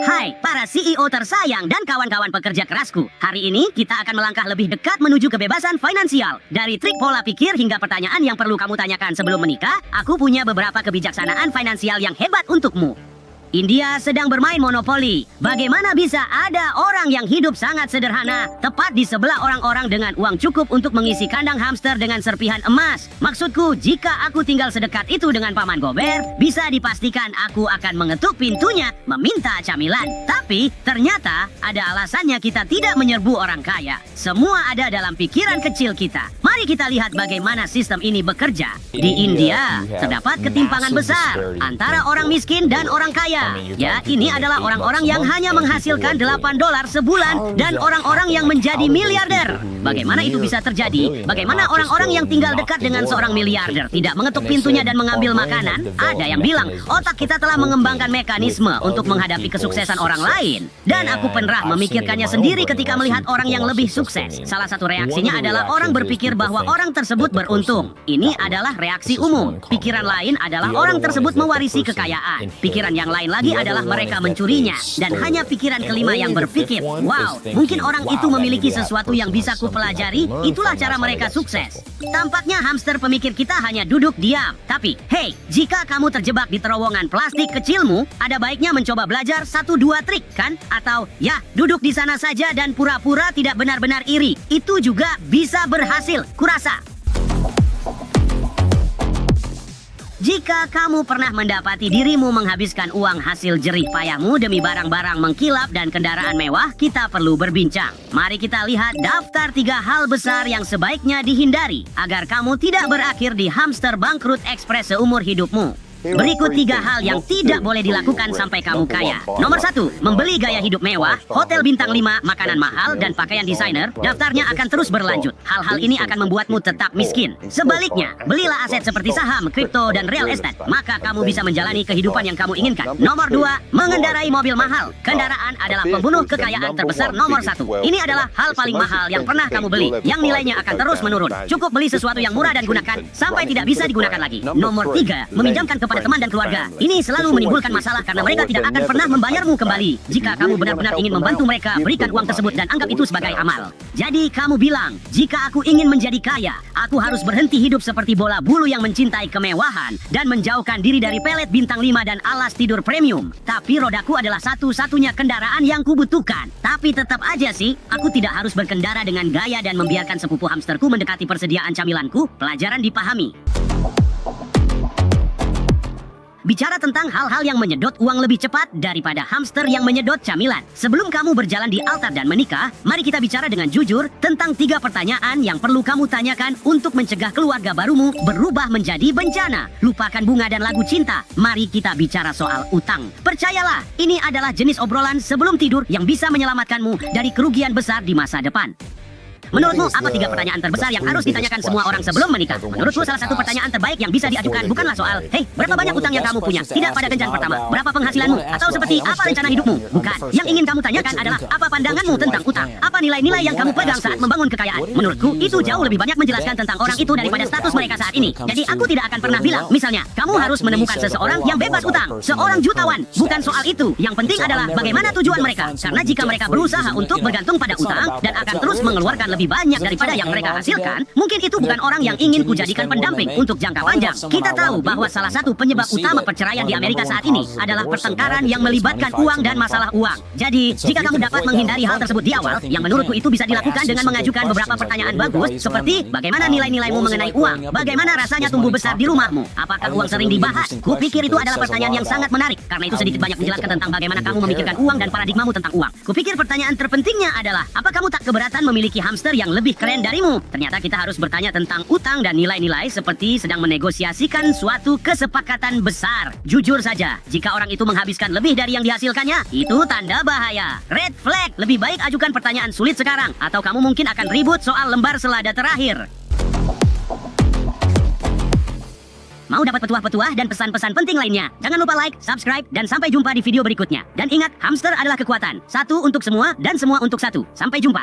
Hai para CEO tersayang dan kawan-kawan pekerja kerasku. Hari ini kita akan melangkah lebih dekat menuju kebebasan finansial. Dari trik pola pikir hingga pertanyaan yang perlu kamu tanyakan sebelum menikah, aku punya beberapa kebijaksanaan finansial yang hebat untukmu. India sedang bermain monopoli. Bagaimana bisa ada orang yang hidup sangat sederhana, tepat di sebelah orang-orang dengan uang cukup untuk mengisi kandang hamster dengan serpihan emas? Maksudku, jika aku tinggal sedekat itu dengan Paman Gober, bisa dipastikan aku akan mengetuk pintunya, meminta camilan. Tapi, ternyata ada alasannya kita tidak menyerbu orang kaya. Semua ada dalam pikiran kecil kita. Mari kita lihat bagaimana sistem ini bekerja. Di India, terdapat ketimpangan besar antara orang miskin dan orang kaya. Ya, ini adalah orang-orang yang hanya menghasilkan $8 sebulan dan orang-orang yang menjadi miliarder. Bagaimana itu bisa terjadi? Bagaimana orang-orang yang tinggal dekat dengan seorang miliarder tidak mengetuk pintunya dan mengambil makanan? Ada yang bilang, otak kita telah mengembangkan mekanisme untuk menghadapi kesuksesan orang lain. Dan aku pernah memikirkannya sendiri ketika melihat orang yang lebih sukses. Salah satu reaksinya adalah orang berpikir bahwa orang tersebut beruntung. Ini adalah reaksi umum. Pikiran lain adalah orang tersebut mewarisi kekayaan. Pikiran yang lain lagi adalah mereka mencurinya. Dan hanya pikiran kelima yang berpikir, wow, mungkin orang itu memiliki sesuatu yang bisa kupelajari. Itulah cara mereka sukses. Tampaknya hamster pemikir kita hanya duduk diam. Tapi, hey, jika kamu terjebak di terowongan plastik kecilmu, ada baiknya mencoba belajar 1-2 trik, kan? Atau, ya, duduk di sana saja dan pura-pura tidak benar-benar iri. Itu juga bisa berhasil, kurasa. Jika kamu pernah mendapati dirimu menghabiskan uang hasil jerih payahmu demi barang-barang mengkilap dan kendaraan mewah, kita perlu berbincang. Mari kita lihat daftar 3 hal besar yang sebaiknya dihindari agar kamu tidak berakhir di hamster bangkrut ekspres seumur hidupmu. Berikut 3 hal yang tidak boleh dilakukan sampai kamu kaya. Nomor 1, membeli gaya hidup mewah, hotel bintang 5, makanan mahal, dan pakaian desainer. Daftarnya akan terus berlanjut. Hal-hal ini akan membuatmu tetap miskin. Sebaliknya, belilah aset seperti saham, kripto, dan real estate. Maka kamu bisa menjalani kehidupan yang kamu inginkan. Nomor 2, mengendarai mobil mahal. Kendaraan adalah pembunuh kekayaan terbesar nomor 1. Ini adalah hal paling mahal yang pernah kamu beli, yang nilainya akan terus menurun. Cukup beli sesuatu yang murah dan gunakan sampai tidak bisa digunakan lagi. Nomor 3, meminjamkan kepada teman dan keluarga. Ini selalu menimbulkan masalah karena mereka tidak akan pernah membayarmu kembali. Jika kamu benar-benar ingin membantu mereka, berikan uang tersebut dan anggap itu sebagai amal. Jadi kamu bilang, jika aku ingin menjadi kaya, aku harus berhenti hidup seperti bola bulu yang mencintai kemewahan dan menjauhkan diri dari pelet bintang 5 dan alas tidur premium. Tapi rodaku adalah satu-satunya kendaraan yang kubutuhkan. Tapi tetap aja sih, aku tidak harus berkendara dengan gaya dan membiarkan sepupu hamsterku mendekati persediaan camilanku. Pelajaran dipahami. Bicara tentang hal-hal yang menyedot uang lebih cepat daripada hamster yang menyedot camilan. Sebelum kamu berjalan di altar dan menikah, mari kita bicara dengan jujur tentang 3 pertanyaan yang perlu kamu tanyakan untuk mencegah keluarga barumu berubah menjadi bencana. Lupakan bunga dan lagu cinta. Mari kita bicara soal utang. Percayalah, ini adalah jenis obrolan sebelum tidur yang bisa menyelamatkanmu dari kerugian besar di masa depan. Menurutmu, apa 3 pertanyaan terbesar yang harus ditanyakan semua orang sebelum menikah? Menurutku, salah satu pertanyaan terbaik yang bisa diajukan bukanlah soal, hey, berapa banyak utang yang kamu punya? Tidak pada kencan pertama. Berapa penghasilanmu? Atau seperti apa rencana hidupmu? Bukan. Yang ingin kamu tanyakan adalah, apa pandanganmu tentang utang? Apa nilai-nilai yang kamu pegang saat membangun kekayaan? Menurutku, itu jauh lebih banyak menjelaskan tentang orang itu daripada status mereka saat ini. Jadi, aku tidak akan pernah bilang, misalnya, kamu harus menemukan seseorang yang bebas utang. Seorang jutawan. Bukan soal itu. Yang penting adalah bagaimana tujuan mereka. Karena jika mereka berusaha untuk bergantung pada utang dan akan terus mengeluarkan lebih banyak daripada yang mereka hasilkan, mungkin itu bukan orang yang ingin kujadikan pendamping untuk jangka panjang. Kita tahu bahwa salah satu penyebab utama perceraian di Amerika saat ini adalah pertengkaran yang melibatkan uang dan masalah uang. Jadi, jika kamu dapat menghindari hal tersebut di awal, yang menurutku itu bisa dilakukan dengan mengajukan beberapa pertanyaan bagus, seperti bagaimana nilai-nilaimu mengenai uang? Bagaimana rasanya tumbuh besar di rumahmu? Apakah uang sering dibahas? Kupikir itu adalah pertanyaan yang sangat menarik, karena itu sedikit banyak menjelaskan tentang bagaimana kamu memikirkan uang dan paradigmamu tentang uang. Kupikir pertanyaan terpentingnya adalah, apa kamu tak keberatan memiliki hamster yang lebih keren darimu? Ternyata kita harus bertanya tentang utang dan nilai-nilai seperti sedang menegosiasikan suatu kesepakatan besar. Jujur saja, jika orang itu menghabiskan lebih dari yang dihasilkannya, itu tanda bahaya. Red flag. Lebih baik ajukan pertanyaan sulit sekarang, atau kamu mungkin akan ribut soal lembar selada terakhir. Mau dapat petuah-petuah dan pesan-pesan penting lainnya? Jangan lupa like, subscribe, dan sampai jumpa di video berikutnya. Dan ingat, hamster adalah kekuatan. Satu untuk semua, dan semua untuk satu. Sampai jumpa.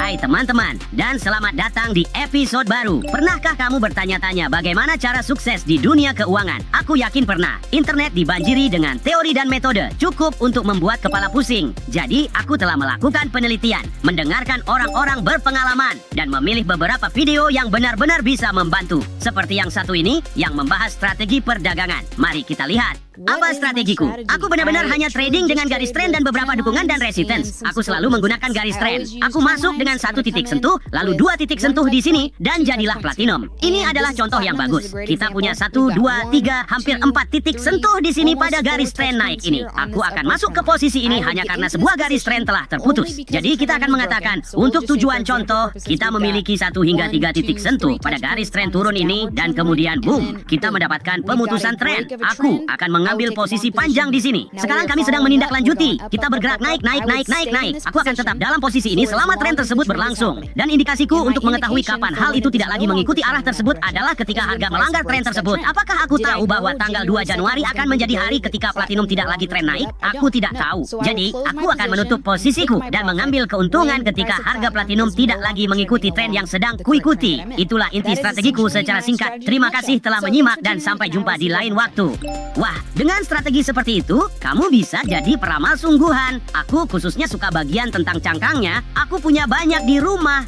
Hai teman-teman, dan selamat datang di episode baru. Pernahkah kamu bertanya-tanya bagaimana cara sukses di dunia keuangan? Aku yakin pernah. Internet dibanjiri dengan teori dan metode cukup untuk membuat kepala pusing. Jadi, aku telah melakukan penelitian, mendengarkan orang-orang berpengalaman, dan memilih beberapa video yang benar-benar bisa membantu. Seperti yang satu ini, yang membahas strategi perdagangan. Mari kita lihat. Apa strategiku? Aku benar-benar hanya trading dengan garis tren dan beberapa dukungan dan resistance. Aku selalu menggunakan garis tren. Aku masuk dengan satu titik sentuh, lalu dua titik sentuh di sini, dan jadilah platinum. Ini adalah contoh yang bagus. Kita punya 1, 2, 3, hampir 4 titik sentuh di sini pada garis tren naik ini. Aku akan masuk ke posisi ini hanya karena sebuah garis tren telah terputus. Jadi kita akan mengatakan, untuk tujuan contoh, kita memiliki 1 hingga 3 titik sentuh pada garis tren turun ini, dan kemudian boom, kita mendapatkan pemutusan tren. Aku akan mengambil posisi panjang di sini. Sekarang kami sedang menindaklanjuti. Kita bergerak naik. Aku akan tetap dalam posisi ini selama tren tersebut berlangsung. Dan indikasiku untuk mengetahui kapan hal itu tidak lagi mengikuti arah tersebut adalah ketika harga melanggar tren tersebut. Apakah aku tahu bahwa tanggal 2 Januari akan menjadi hari ketika platinum tidak lagi tren naik? Aku tidak tahu. Jadi, aku akan menutup posisiku dan mengambil keuntungan ketika harga platinum tidak lagi mengikuti tren yang sedang kuikuti. Itulah inti strategiku secara singkat. Terima kasih telah menyimak dan sampai jumpa di lain waktu. Wah, dengan strategi seperti itu, kamu bisa jadi peramal sungguhan. Aku khususnya suka bagian tentang cangkangnya. Aku punya banyak di rumah.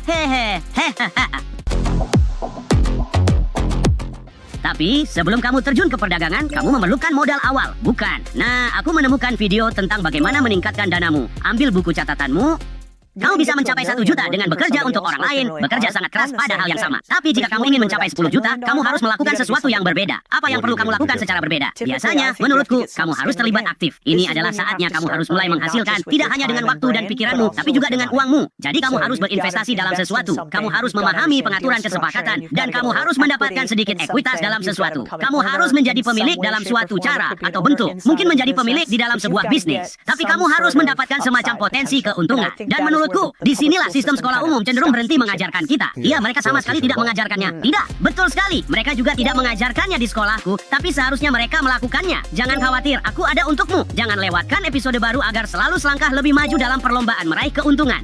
Tapi, sebelum kamu terjun ke perdagangan, kamu memerlukan modal awal, bukan? Nah, aku menemukan video tentang bagaimana meningkatkan danamu. Ambil buku catatanmu. Kamu bisa mencapai 1 juta dengan bekerja untuk orang lain, bekerja sangat keras pada hal yang sama. Tapi jika kamu ingin mencapai 10 juta, kamu harus melakukan sesuatu yang berbeda. Apa yang perlu kamu lakukan secara berbeda? Biasanya, menurutku, kamu harus terlibat aktif. Ini adalah saatnya kamu harus mulai menghasilkan, tidak hanya dengan waktu dan pikiranmu, tapi juga dengan uangmu. Jadi kamu harus berinvestasi dalam sesuatu. Kamu harus memahami pengaturan kesepakatan, dan kamu harus mendapatkan sedikit ekuitas dalam sesuatu. Kamu harus menjadi pemilik dalam suatu cara atau bentuk. Mungkin menjadi pemilik di dalam sebuah bisnis. Tapi kamu harus mendapatkan semacam potensi keuntungan. Dan menurutku, disinilah sistem sekolah umum cenderung berhenti mengajarkan kita. Iya, mereka sama sekali tidak mengajarkannya. Tidak, betul sekali. Mereka juga tidak mengajarkannya di sekolahku, tapi seharusnya mereka melakukannya. Jangan khawatir, aku ada untukmu. Jangan lewatkan episode baru agar selalu selangkah lebih maju dalam perlombaan meraih keuntungan.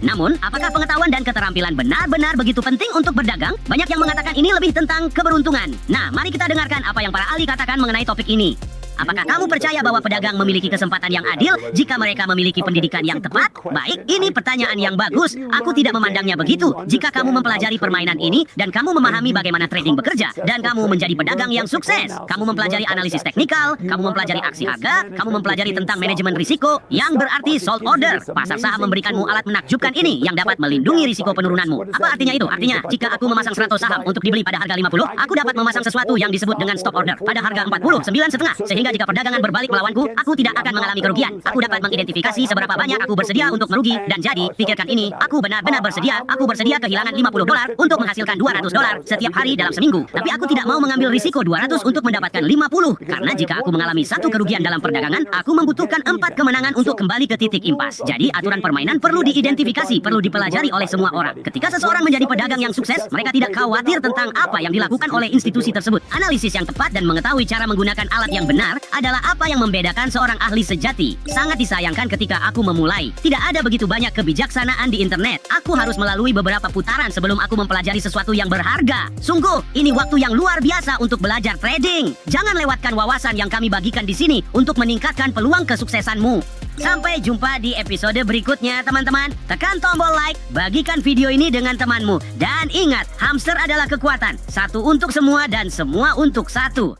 Namun, apakah pengetahuan dan keterampilan benar-benar begitu penting untuk berdagang? Banyak yang mengatakan ini lebih tentang keberuntungan. Nah, mari kita dengarkan apa yang para ahli katakan mengenai topik ini. Apakah kamu percaya bahwa pedagang memiliki kesempatan yang adil jika mereka memiliki pendidikan yang tepat? Baik, ini pertanyaan yang bagus. Aku tidak memandangnya begitu. Jika kamu mempelajari permainan ini dan kamu memahami bagaimana trading bekerja dan kamu menjadi pedagang yang sukses, kamu mempelajari analisis teknikal, kamu mempelajari aksi harga, kamu mempelajari tentang manajemen risiko, yang berarti sold order. Pasar saham memberikanmu alat menakjubkan ini yang dapat melindungi risiko penurunanmu. Apa artinya itu? Artinya, jika aku memasang 100 saham untuk dibeli pada harga 50, aku dapat memasang sesuatu yang disebut dengan stop order pada harga 49,5, sehingga jika perdagangan berbalik melawanku, aku tidak akan mengalami kerugian. Aku dapat mengidentifikasi seberapa banyak aku bersedia untuk merugi, dan jadi, pikirkan ini, aku benar-benar bersedia. Aku bersedia kehilangan $50 untuk menghasilkan $200 setiap hari dalam seminggu. Tapi aku tidak mau mengambil risiko 200 untuk mendapatkan 50, karena jika aku mengalami 1 kerugian dalam perdagangan, aku membutuhkan 4 kemenangan untuk kembali ke titik impas. Jadi, aturan permainan perlu diidentifikasi, perlu dipelajari oleh semua orang. Ketika seseorang menjadi pedagang yang sukses, mereka tidak khawatir tentang apa yang dilakukan oleh institusi tersebut. Analisis yang tepat dan mengetahui cara menggunakan alat yang benar adalah apa yang membedakan seorang ahli sejati. Sangat disayangkan ketika aku memulai. Tidak ada begitu banyak kebijaksanaan di internet. Aku harus melalui beberapa putaran sebelum aku mempelajari sesuatu yang berharga. Sungguh, ini waktu yang luar biasa untuk belajar trading. Jangan lewatkan wawasan yang kami bagikan di sini untuk meningkatkan peluang kesuksesanmu. Sampai jumpa di episode berikutnya, teman-teman. Tekan tombol like, bagikan video ini dengan temanmu. Dan ingat, hamster adalah kekuatan. Satu untuk semua dan semua untuk satu.